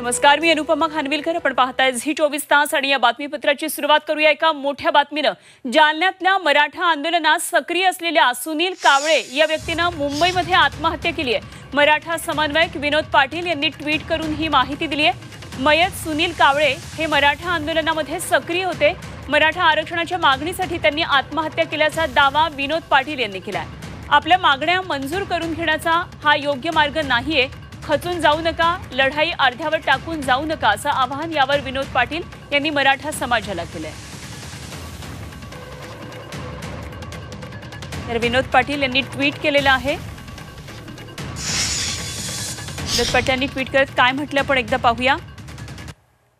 नमस्कार, मी अनुपमा खानविलकर. आपण पाहताय झी 24 तास आणि या बातमीपत्राची सुरुवात करूया एका मोठ्या बातमीनं. जालन्यातल्या मराठा आंदोलनात सक्रिय असलेल्या सुनील कावळे या व्यक्तीनं मुंबईमध्ये आत्महत्या केली आहे. मराठा समन्वयक विनोद पाटील यांनी ट्विट करून ही माहिती दिली आहे. मयत सुनील कावळे हे मराठा आंदोलनामध्ये सक्रिय होते. मराठा आरक्षणाच्या मागणीसाठी त्यांनी आत्महत्या केल्याचा दावा विनोद पाटील यांनी केला आहे. आपल्या मागण्या मंजूर करून घेण्याचा हा योग्य मार्ग नाहीये. खचून जाऊ नका, लढाई अर्ध्यावर टाकून जाऊ नका असं आवाहन यावर विनोद पाटील यांनी मराठा समाजाला केलंय. तर विनोद पाटील यांनी ट्विट केलेलं आहे. विनोद पाटील यांनी ट्विट करत काय म्हटलं आपण एकदा पाहूया.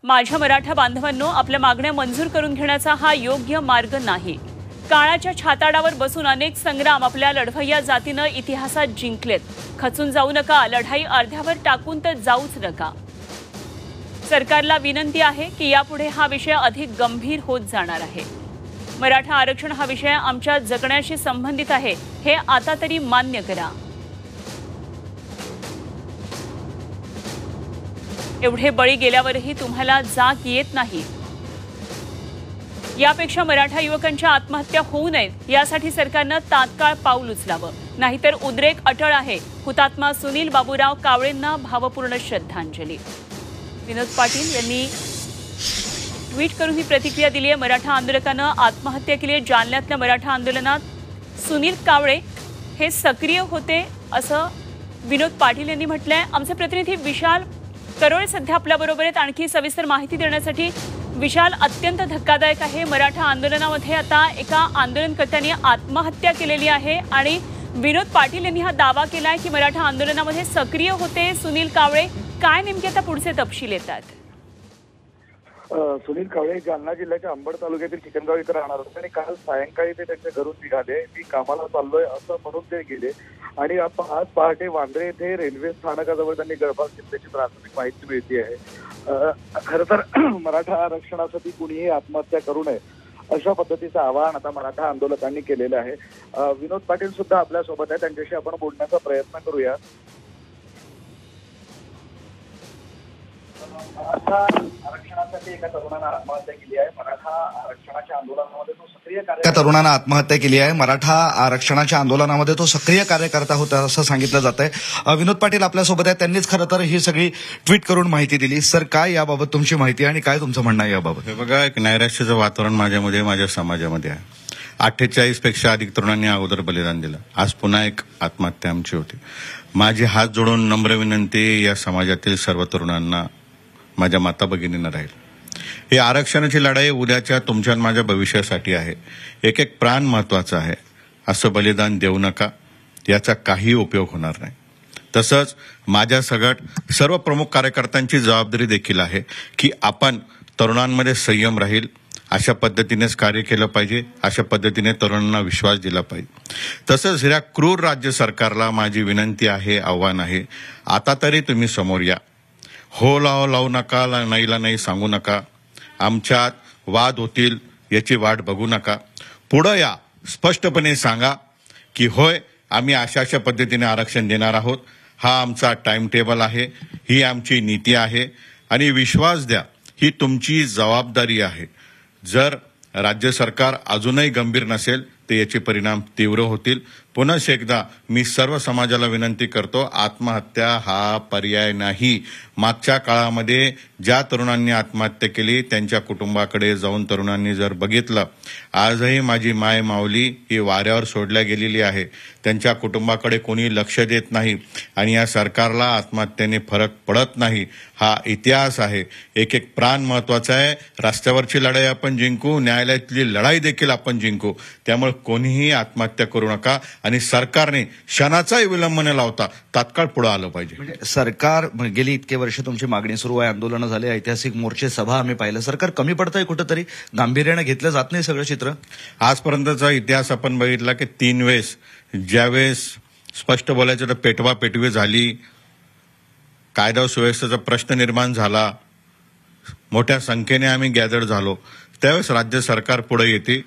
माझ्या मराठा बांधवांनो, आपल्या मागण्या मंजूर करून घेण्याचा हा योग्य मार्ग नाही. काळाच्या छाताडावर बसून अनेक संग्राम आपल्या लढवय्या जातीनं इतिहासात जिंकलेत. खचून जाऊ नका, लढाई अर्ध्यावर टाकून तर जाऊच नका. सरकारला विनंती आहे की यापुढे हा विषय अधिक गंभीर होत जाणार आहे. मराठा आरक्षण हा विषय आमच्या जगण्याशी संबंधित आहे, हे आता तरी मान्य करा. एवढे बळी गेल्यावरही तुम्हाला जाग येत नाही. यापेक्षा मराठा युवकांच्या आत्महत्या होऊ नयेत यासाठी सरकारनं तात्काळ पाऊल उचलावं, नाहीतर उद्रेक अटळ आहे. हुतात्मा सुनील बाबूराव कावळेंना भावपूर्ण श्रद्धांजली. विनोद पाटील यांनी ट्विट करून ही प्रतिक्रिया दिली आहे. मराठा आंदोलकानं आत्महत्या केली आहे. जालन्यातल्या मराठा आंदोलनात सुनील कावळे हे सक्रिय होते असं विनोद पाटील यांनी म्हटलंय. आमचे प्रतिनिधी विशाल करोळे सध्या आपल्याबरोबर आहेत. आणखी सविस्तर माहिती देण्यासाठी विशाल, अत्यंत धक्कादायक आहे. मराठा आंदोलनामध्ये आता एका आंदोलनकर्त्यांनी आत्महत्या केलेली आहे आणि विनोद पाटील यांनी हा दावा केलाय की मराठा आंदोलनामध्ये सक्रिय होते सुनील कावळे. काय नेमके आता पुढचे तपशील येतात? सुनील कावळे जालना जिल्ह्याच्या अंबड तालुक्यातील चिकनगाव इथे राहणार होते आणि काल सायंकाळी ते त्यांच्या घरून निघाले. मी कामाला चाललोय असं म्हणून ते गेले आणि आज पहाटे वांद्रे येथे रेल्वे स्थानकाजवळ त्यांनी गळफास घेतल्याची प्राथमिक माहिती मिळते आहे. खरं तर मराठा आरक्षणासाठी कुणीही आत्महत्या करू नये अशा पद्धतीचं आवाहन आता मराठा आंदोलकांनी केलेलं आहे. विनोद पाटील सुद्धा आपल्या सोबत आहे, त्यांच्याशी आपण बोलण्याचा प्रयत्न करूया. मराठा आरक्षणासाठी एका तरुणानं आत्महत्या केली आहे. मराठा आरक्षणाच्या आंदोलनामध्ये तो सक्रिय कार्यकर्ता होता असं सांगितलं जात आहे. विनोद पाटील आपल्यासोबत आहे, त्यांनीच खरं तर ही सगळी ट्विट करून माहिती दिली. सर, काय याबाबत तुमची माहिती आणि काय तुमचं म्हणणं आहे याबाबत? हे बघा, एक नैराश्याचं वातावरण माझ्या समाजामध्ये आहे. 48 पेक्षा अधिक तरुणांनी अगोदर बलिदान दिलं. आज पुन्हा एक आत्महत्या आमची होती. माझी हात जोडून नम्र विनंती या समाजातील सर्व तरुणांना, माझ्या माता भगिनींना राहील. ही आरक्षणाची लढाई उद्याच्या तुमच्या माझ्या भविष्यासाठी आहे. एक एक प्राण महत्वाचा आहे. असं बलिदान देऊ नका, याचा काही उपयोग होणार नाही. तसंच माझ्या सगट सर्व प्रमुख कार्यकर्त्यांची जबाबदारी देखील आहे की आपण तरुणांमध्ये संयम राहील अशा पद्धतीनेच कार्य केलं पाहिजे. अशा पद्धतीने तरुणांना विश्वास दिला पाहिजे. तसंच या क्रूर राज्य सरकारला माझी विनंती आहे, आव्हान आहे, आता तरी तुम्ही समोर या. हो लावू नका, नाहीला नाही सांगू नका. आमच्यात वाद होतील याची वाट बघू नका. पुढं या, स्पष्टपणे सांगा की होय, आम्ही अशा पद्धतीने आरक्षण देणार आहोत. हा आमचा टाइम टेबल आहे, ही आमची नीती आहे आणि विश्वास द्या, ही तुमची जबाबदारी आहे. जर राज्य सरकार अजूनही गंभीर नसेल तर याचे परिणाम तीव्र होतील. पुन्हा एकदा मी सर्व समाजाला विनंती करतो, आत्महत्या हा पर्याय नाही. मागच्या काळामध्ये ज्या तरुणांनी आत्महत्या केली त्यांच्या कुटुंबाकडे जाऊन तरुणांनी जर बघितलं, आजही माझी माय माऊली ही वाऱ्यावर सोडल्या गेलेली आहे. त्यांच्या कुटुंबाकडे कोणी लक्ष देत नाही आणि या सरकारला आत्महत्येने फरक पडत नाही. हा इतिहास आहे. एक एक प्राण महत्वाचा आहे. रस्त्यावरची लढाई आपण जिंकू, न्यायालयातली लढाई देखील आपण जिंकू. त्यामुळे कोणीही आत्महत्या करू नका आणि सरकारने क्षणाचाही विलंब न लावता तात्काळ पुढे आलं पाहिजे. म्हणजे सरकार गेली इतके वर्ष तुमची मागणी सुरू आहे, आंदोलनं झाले, ऐतिहासिक मोर्चे, सभा आम्ही पाहिलं. सरकार कमी पडतंय कुठंतरी, गांभीर्यानं घेतलं जात नाही सगळं चित्र. आजपर्यंतचा इतिहास आपण बघितला की 3 वेळेस, ज्यावेळेस स्पष्ट बोलायचं तर पेटवा पेटवी झाली, कायदा सुव्यवस्थेचा प्रश्न निर्माण झाला, मोठ्या संख्येने आम्ही गॅदर झालो, त्यावेळेस राज्य सरकार पुढे येते.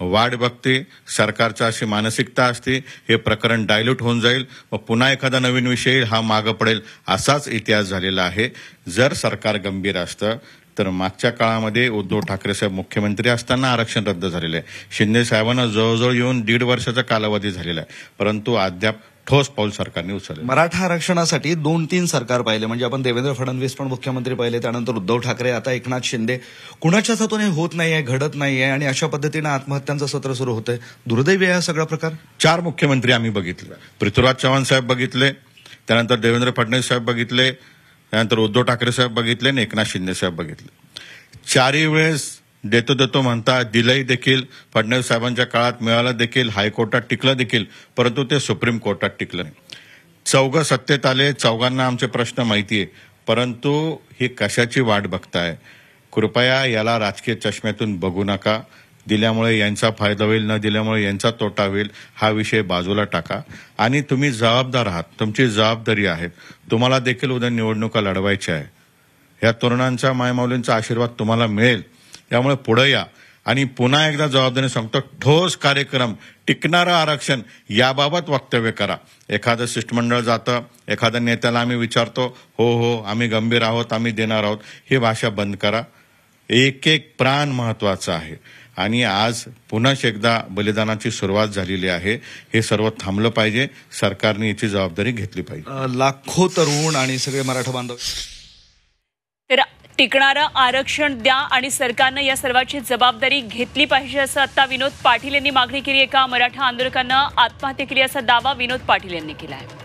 वाट बघते, सरकारची अशी मानसिकता असते, हे प्रकरण डायल्यूट होऊन जाईल व पुन्हा एखादा नवीन विषय येईल, हा मागं पडेल, असाच इतिहास झालेला आहे. जर सरकार गंभीर असतं तर मागच्या काळामध्ये उद्धव ठाकरे साहेब मुख्यमंत्री असताना आरक्षण रद्द झालेलं आहे. शिंदे साहेबांना जवळजवळ येऊन 1.5 वर्षाचा कालावधी झालेला आहे, परंतु अद्याप ठोस पाऊल सरकारने उचलले. मराठा आरक्षणासाठी 2-3 सरकार पाहिले, म्हणजे आपण देवेंद्र फडणवीस पण मुख्यमंत्री पाहिले, त्यानंतर उद्धव ठाकरे, आता एकनाथ शिंदे. कुणाच्याच हातून हे होत नाहीये, घडत नाहीये आणि अशा पद्धतीनं आत्महत्यांचं सत्र सुरू होतंय. दुर्दैवी आहे हा सगळा प्रकार. 4 मुख्यमंत्री आम्ही बघितले. पृथ्वीराज चव्हाण साहेब बघितले, त्यानंतर देवेंद्र फडणवीस साहेब बघितले, त्यानंतर उद्धव ठाकरे साहेब बघितले आणि एकनाथ शिंदे साहेब बघितले. 4ही वेळेस देतो म्हणता दिलंही देखील, फडणवीस साहेबांच्या काळात मिळालं देखील, हायकोर्टात टिकलं देखील, परंतु ते सुप्रीम कोर्टात टिकलं नाही. 4 सत्तेत आले, 4 आमचे प्रश्न माहितीये, परंतु ही कशाची वाट बघताय? कृपया याला राजकीय चष्म्यातून बघू नका. दिल्यामुळे यांचा फायदा होईल, न दिल्यामुळे यांचा तोटा होईल, हा विषय बाजूला टाका आणि तुम्ही जबाबदार आहात, तुमची जबाबदारी आहे. तुम्हाला देखील उद्या निवडणुका लढवायच्या आहे. या तरुणांचा, मायमाऊलींचा आशीर्वाद तुम्हाला मिळेल, त्यामुळे पुढे या आणि पुन्हा एकदा जबाबदारी सांगतो, ठोस कार्यक्रम, टिकणारं आरक्षण याबाबत वक्तव्य करा. एखादं शिष्टमंडळ जातं, एखाद्या नेत्याला आम्ही विचारतो, हो आम्ही गंभीर आहोत, आम्ही देणार आहोत, ही भाषा बंद करा. एक प्राण महत्वाचा आहे आणि आज पुन्हा एकदा बलिदानाची सुरुवात झालेली आहे. हे सर्व थांबलं पाहिजे, सरकारने याची जबाबदारी घेतली पाहिजे. लाखो तरुण आणि सगळे मराठा बांधव. तर टिकणारं आरक्षण द्या आणि सरकारनं या सर्वाची जबाबदारी घेतली पाहिजे, असं आता विनोद पाटील यांनी मागणी केली. एका मराठा आंदोलकांना आत्महत्या केली असा दावा विनोद पाटील यांनी केला आहे.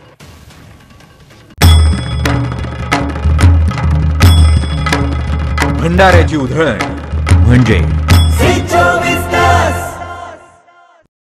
भंडाऱ्याची उधळण म्हणजे